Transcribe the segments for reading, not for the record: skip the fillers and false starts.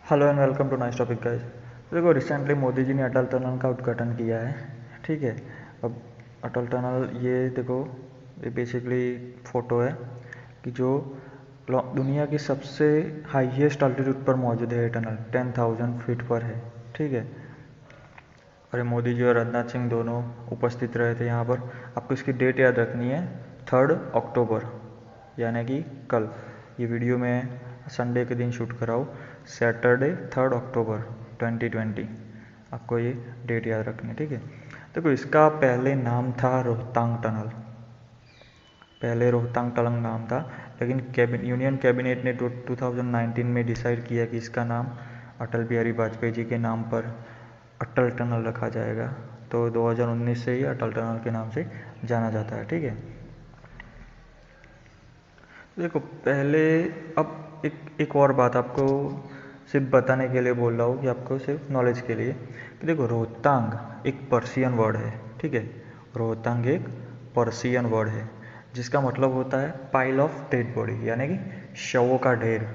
Hello and welcome to nice topic guys. देखो recently Modi ji ने Atal tunnel का उद्घाटन किया है। ठीक है। अब अटल टनल ये देखो, ये बेसिकली फ़ोटो है कि जो दुनिया की सबसे हाईएस्ट अल्टीट्यूड पर मौजूद है। ये टनल 10,000 फीट पर है। ठीक है। और ये मोदी जी और राजनाथ सिंह दोनों उपस्थित रहे थे यहाँ पर। आपको इसकी डेट याद रखनी है, 3 अक्टूबर, यानी कि कल। ये वीडियो मैं संडे के दिन शूट कराऊँ, सैटरडे 3 अक्टूबर 2020। आपको ये डेट याद रखनी है। ठीक है। देखो इसका पहले नाम था रोहतांग टनल। पहले रोहतांग टनल नाम था, लेकिन यूनियन कैबिनेट ने 2019 में डिसाइड किया कि इसका नाम अटल बिहारी वाजपेयी जी के नाम पर अटल टनल रखा जाएगा। तो 2019 से ही अटल टनल के नाम से जाना जाता है। ठीक है। देखो पहले, अब एक और बात आपको सिर्फ बताने के लिए बोल रहा हूँ, कि आपको सिर्फ नॉलेज के लिए, कि देखो रोहतांग एक पर्शियन वर्ड है। ठीक है। रोहतांग एक पर्शियन वर्ड है जिसका मतलब होता है पाइल ऑफ डेड बॉडी, यानी कि शवों का ढेर।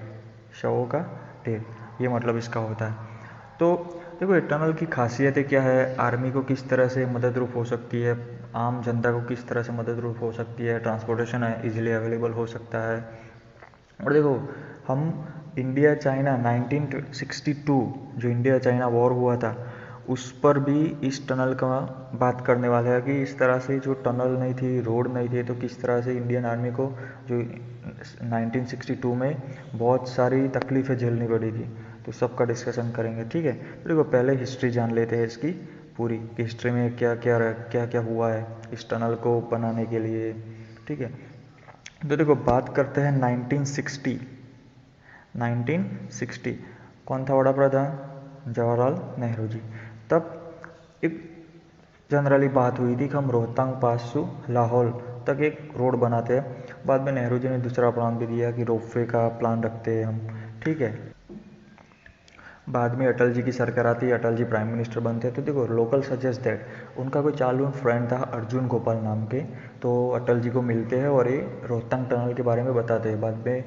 शवों का ढेर, ये मतलब इसका होता है। तो देखो टनल की खासियतें क्या है, आर्मी को किस तरह से मदद रूप हो सकती है, आम जनता को किस तरह से मदद रूप हो सकती है, ट्रांसपोर्टेशन है इजीली अवेलेबल हो सकता है। और देखो हम इंडिया चाइना 1962 जो इंडिया चाइना वॉर हुआ था, उस पर भी इस टनल का बात करने वाले हैं कि इस तरह से जो टनल नहीं थी, रोड नहीं थे, तो किस तरह से इंडियन आर्मी को जो 1962 में बहुत सारी तकलीफ़ें झेलनी पड़ी थी, तो सबका डिस्कशन करेंगे। ठीक है। तो देखो पहले हिस्ट्री जान लेते हैं इसकी पूरी, कि हिस्ट्री में क्या क्या हुआ है इस टनल को बनाने के लिए। ठीक है। तो देखो बात करते हैं 1960। कौन था बड़ा प्रधान? जवाहरलाल नेहरू जी। तब एक जनरली बात हुई थी कि हम रोहतांग पास टू लाहौल तक एक रोड बनाते हैं। बाद में नेहरू जी ने दूसरा प्लान भी दिया कि रोपवे का प्लान रखते हैं हम। ठीक है। बाद में अटल जी की सरकार आती है, अटल जी प्राइम मिनिस्टर बनते हैं। तो देखो लोकल सजेस्ट दैट उनका कोई चालू फ्रेंड था अर्जुन गोपाल नाम के, तो अटल जी को मिलते हैं और ये रोहतांग टनल के बारे में बताते हैं। बाद में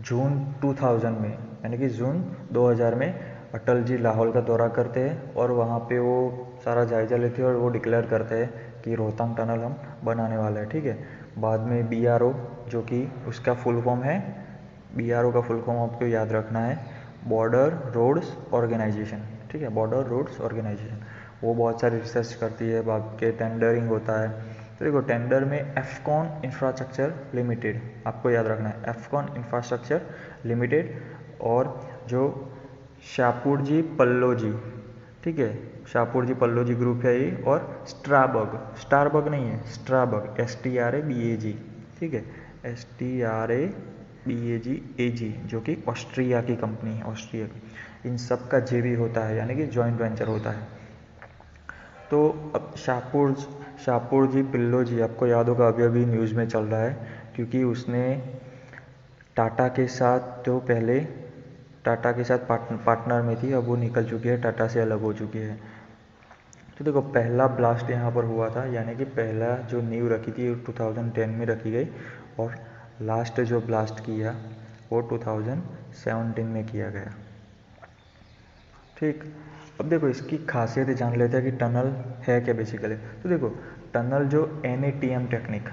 जून 2000 में, यानी कि जून 2000 में अटल जी लाहौल का दौरा करते हैं और वहाँ पे वो सारा जायज़ा लेते हैं और वो डिक्लेयर करते हैं कि रोहतांग टनल हम बनाने वाले हैं। ठीक है। बाद में BRO, जो कि उसका फुल फॉर्म है, BRO का फुल फॉर्म आपको याद रखना है, बॉर्डर रोड्स ऑर्गेनाइजेशन। ठीक है। बॉर्डर रोड्स ऑर्गेनाइजेशन वो बहुत सारी रिसर्च करती है, बाकी के टेंडरिंग होता है। तो देखो टेंडर में एफकॉन इंफ्रास्ट्रक्चर लिमिटेड, आपको याद रखना है, एफकॉन इंफ्रास्ट्रक्चर लिमिटेड, और जो शाहपुरजी पल्लोजी, ठीक है, शाहपुरजी पल्लोजी ग्रुप है ये, और स्ट्राबग, स्टारबग नहीं है, स्ट्राबग, STRABAG। ठीक है। STRABAG जो कि ऑस्ट्रिया की कंपनी है, ऑस्ट्रिया की। इन सब का JV होता है, यानी कि जॉइंट वेंचर होता है। तो अब शाहपुर जी पिल्लो जी, आपको याद होगा अभी अभी न्यूज़ में चल रहा है, क्योंकि उसने टाटा के साथ, जो पहले टाटा के साथ पार्टनर में थी, अब वो निकल चुकी है, टाटा से अलग हो चुकी है। तो देखो पहला ब्लास्ट यहाँ पर हुआ था, यानी कि पहला जो नींव रखी थी 2010 में रखी गई, और लास्ट जो ब्लास्ट किया वो 2017 में किया गया। ठीक। अब देखो इसकी खासियत जान लेते हैं कि टनल है क्या बेसिकली। तो देखो टनल जो NATM टेक्निक,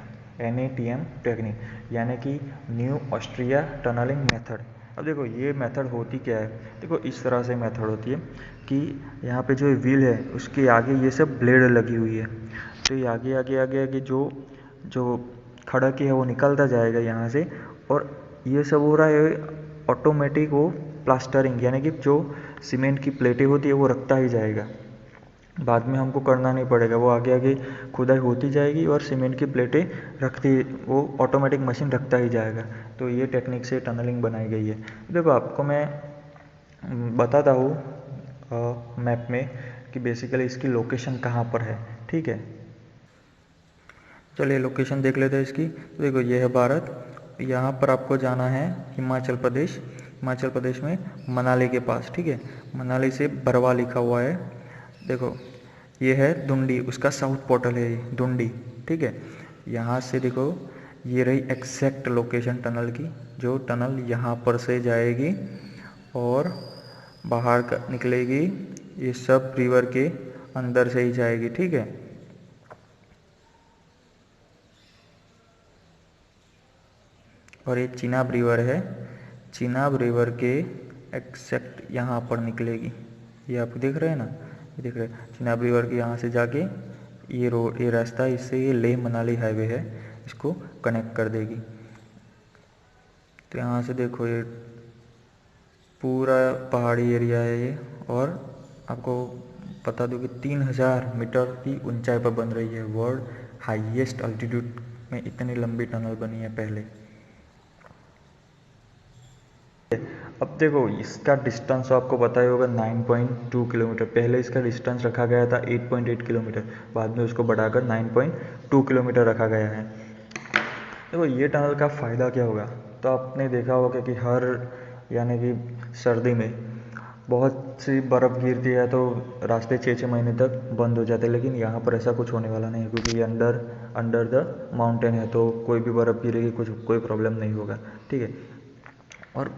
यानी कि न्यू ऑस्ट्रिया टनलिंग मेथड। अब देखो ये मेथड होती क्या है, देखो इस तरह से मेथड होती है कि यहाँ पे जो व्हील है उसके आगे ये सब ब्लेड लगी हुई है, तो ये आगे आगे आगे आगे जो जो खड़क है वो निकलता जाएगा यहाँ से, और ये सब हो रहा है ऑटोमेटिक, वो प्लास्टरिंग, यानी कि जो सीमेंट की प्लेटें होती है वो रखता ही जाएगा। बाद में हमको करना नहीं पड़ेगा, वो आगे आगे खुदाई होती जाएगी और सीमेंट की प्लेटें रखती, वो ऑटोमेटिक मशीन रखता ही जाएगा। तो ये टेक्निक से टनलिंग बनाई गई है। देखो आपको मैं बताता हूँ मैप में कि बेसिकली इसकी लोकेशन कहाँ पर है। ठीक है। चलिए लोकेशन देख लेते हैं इसकी। तो देखो ये है भारत, यहाँ पर आपको जाना है हिमाचल प्रदेश। हिमाचल प्रदेश में मनाली के पास। ठीक है। मनाली से बरवा लिखा हुआ है। देखो ये है धुंडी, उसका साउथ पोर्टल है ये धुंडी। ठीक है। यहाँ से देखो ये रही एग्जैक्ट लोकेशन टनल की, जो टनल यहाँ पर से जाएगी और बाहर निकलेगी, ये सब रिवर के अंदर से ही जाएगी, ठीक है। और ये चिनाब रिवर है, चिनाब रिवर के एक्सेक्ट यहाँ पर निकलेगी, ये आप देख रहे हैं ना, ये देख रहे हैं चिनाब रिवर के यहाँ से जाके ये रोड, ये रास्ता, इससे ये लेह मनाली हाईवे है, इसको कनेक्ट कर देगी। तो यहाँ से देखो ये पूरा पहाड़ी एरिया है ये, और आपको बता दूँ कि 3000 मीटर की ऊंचाई पर बन रही है। वर्ल्ड हाईएस्ट अल्टीट्यूड में इतनी लंबी टनल बनी है पहले। अब देखो इसका डिस्टेंस आपको पता ही होगा 9.2 किलोमीटर। पहले इसका डिस्टेंस रखा गया था 8.8 किलोमीटर, बाद में उसको बढ़ाकर 9.2 किलोमीटर रखा गया है। देखो ये टनल का फ़ायदा क्या होगा, तो आपने देखा होगा कि हर यानी कि सर्दी में बहुत सी बर्फ़ गिरती है तो रास्ते 6-6 महीने तक बंद हो जाते हैं, लेकिन यहाँ पर ऐसा कुछ होने वाला नहीं है क्योंकि ये अंडर द माउंटेन है, तो कोई भी बर्फ़ गिरेगी कोई प्रॉब्लम नहीं होगा, ठीक है। और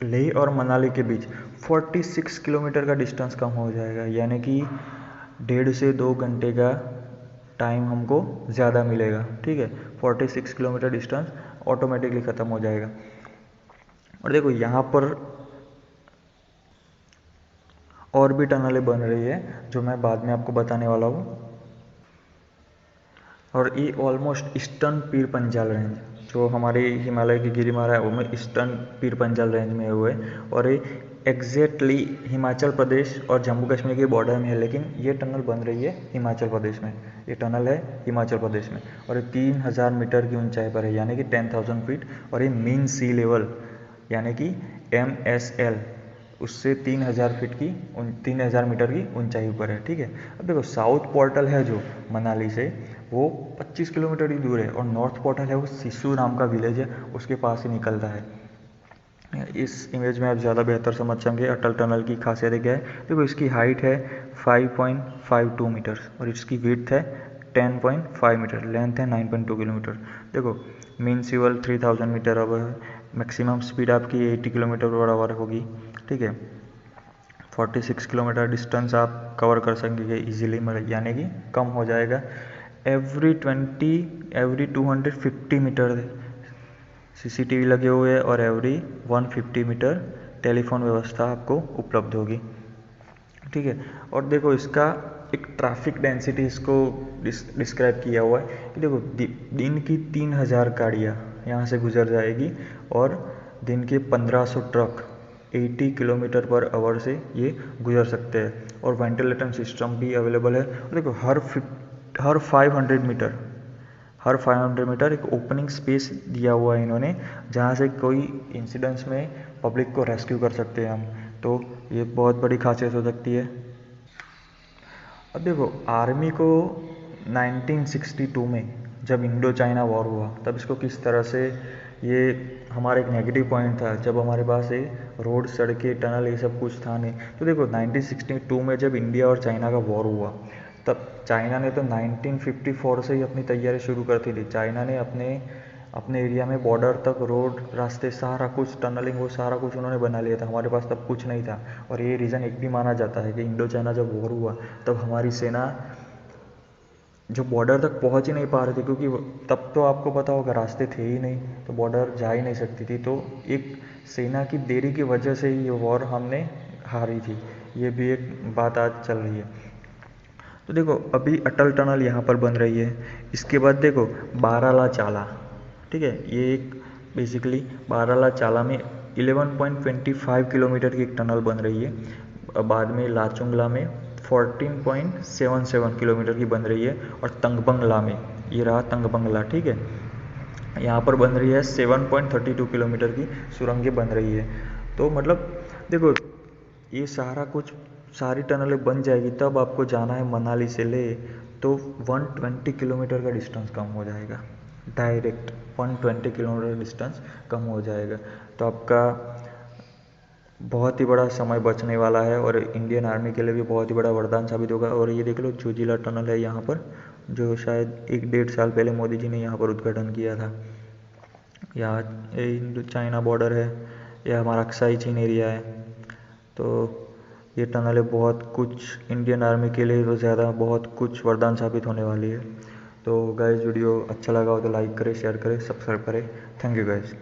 लेह और मनाली के बीच 46 किलोमीटर का डिस्टेंस कम हो जाएगा, यानी कि 1.5 से 2 घंटे का टाइम हमको ज़्यादा मिलेगा, ठीक है। 46 किलोमीटर डिस्टेंस ऑटोमेटिकली ख़त्म हो जाएगा। और देखो यहाँ पर और भी टनलें बन रही है जो मैं बाद में आपको बताने वाला हूँ। और ये almost eastern Pir Panjal range, जो हमारी हिमालय की गिरिमाला है वो में ईस्टर्न पीर पंजाल रेंज में हुए, और ये एग्जैक्टली हिमाचल प्रदेश और जम्मू कश्मीर के बॉर्डर में है, लेकिन ये टनल बन रही है हिमाचल प्रदेश में। ये टनल है हिमाचल प्रदेश में, और ये 3000 मीटर की ऊंचाई पर है, यानी कि 10,000 फीट। और ये मीन सी लेवल यानी कि MSL उससे 3000 मीटर की ऊंचाई पर है, ठीक है। अब देखो साउथ पोर्टल है जो मनाली से, वो 25 किलोमीटर ही दूर है, और नॉर्थ पोर्टल है वो सिसु नाम का विलेज है, उसके पास ही निकलता है। इस इमेज में आप ज़्यादा बेहतर समझ सकेंगे अटल टनल की खासियत क्या है। देखो इसकी हाइट है 5.52 मीटर, और इसकी विड्थ है 10.5 मीटर, लेंथ है 9.2 किलोमीटर। देखो मीन सी लेवल 3000 मीटर अब है, मैक्सिमम स्पीड आपकी 80 किलोमीटर पर आवर होगी, ठीक है। 46 किलोमीटर डिस्टेंस आप कवर कर सकेंगे इजीली, यानी कि कम हो जाएगा। एवरी 250 मीटर CCTV लगे हुए हैं, और एवरी 150 मीटर टेलीफोन व्यवस्था आपको उपलब्ध होगी, ठीक है। और देखो इसका एक ट्रैफिक डेंसिटी इसको डिस्क्राइब किया हुआ है कि देखो दिन की 3000 गाड़ियाँ यहाँ से गुजर जाएगी, और दिन के 1500 ट्रक 80 किलोमीटर पर आवर से ये गुजर सकते हैं, और वेंटिलेशन सिस्टम भी अवेलेबल है। और देखो हर 500 मीटर एक ओपनिंग स्पेस दिया हुआ है इन्होंने, जहाँ से कोई इंसिडेंट्स में पब्लिक को रेस्क्यू कर सकते हैं हम, तो ये बहुत बड़ी खासियत हो सकती है। अब देखो आर्मी को 1962 में जब इंडो चाइना वॉर हुआ, तब इसको किस तरह से, ये हमारा एक नेगेटिव पॉइंट था जब हमारे पास ये रोड, सड़कें, टनल ये सब कुछ था नहीं। तो देखो 1962 में जब इंडिया और चाइना का वॉर हुआ, तब चाइना ने तो 1954 से ही अपनी तैयारी शुरू कर दी थी। चाइना ने अपने एरिया में बॉर्डर तक रोड, रास्ते, सारा कुछ, टनलिंग, वो सारा कुछ उन्होंने बना लिया था। हमारे पास तब कुछ नहीं था, और ये रीज़न एक भी माना जाता है कि इंडो चाइना जब वॉर हुआ तब हमारी सेना जो बॉर्डर तक पहुंच ही नहीं पा रही थी, क्योंकि तब तो आपको पता होगा रास्ते थे ही नहीं, तो बॉर्डर जा ही नहीं सकती थी। तो एक सेना की देरी की वजह से ही ये वॉर हमने हारी थी, ये भी एक बात आज चल रही है। तो देखो अभी अटल टनल यहाँ पर बन रही है। इसके बाद देखो बाराला चाला, ठीक है, ये एक बेसिकली बाराला चाला में 11.25 किलोमीटर की एक टनल बन रही है। बाद में लाचुंगला में 14.77 किलोमीटर की बन रही है, और तंगबंगला में, ये रहा तंगबंगला, ठीक है, यहाँ पर बन रही है 7.32 किलोमीटर की सुरंगें बन रही है। तो मतलब देखो ये सारा कुछ, सारी टनलें बन जाएगी तब आपको जाना है मनाली से ले, तो 120 किलोमीटर का डिस्टेंस कम हो जाएगा, डायरेक्ट 120 किलोमीटर डिस्टेंस कम हो जाएगा। तो आपका बहुत ही बड़ा समय बचने वाला है, और इंडियन आर्मी के लिए भी बहुत ही बड़ा वरदान साबित होगा। और ये देख लो जोजिला टनल है यहाँ पर, जो शायद 1-1.5 साल पहले मोदी जी ने यहाँ पर उद्घाटन किया था। यहाँ इंडो चाइना बॉर्डर है, यह हमारा अक्साई चीन एरिया है। तो ये टनलें बहुत कुछ इंडियन आर्मी के लिए तो ज़्यादा बहुत कुछ वरदान साबित होने वाली है। तो गाइस वीडियो अच्छा लगा हो तो लाइक करें, शेयर करें, सब्सक्राइब करें। Thank you guys.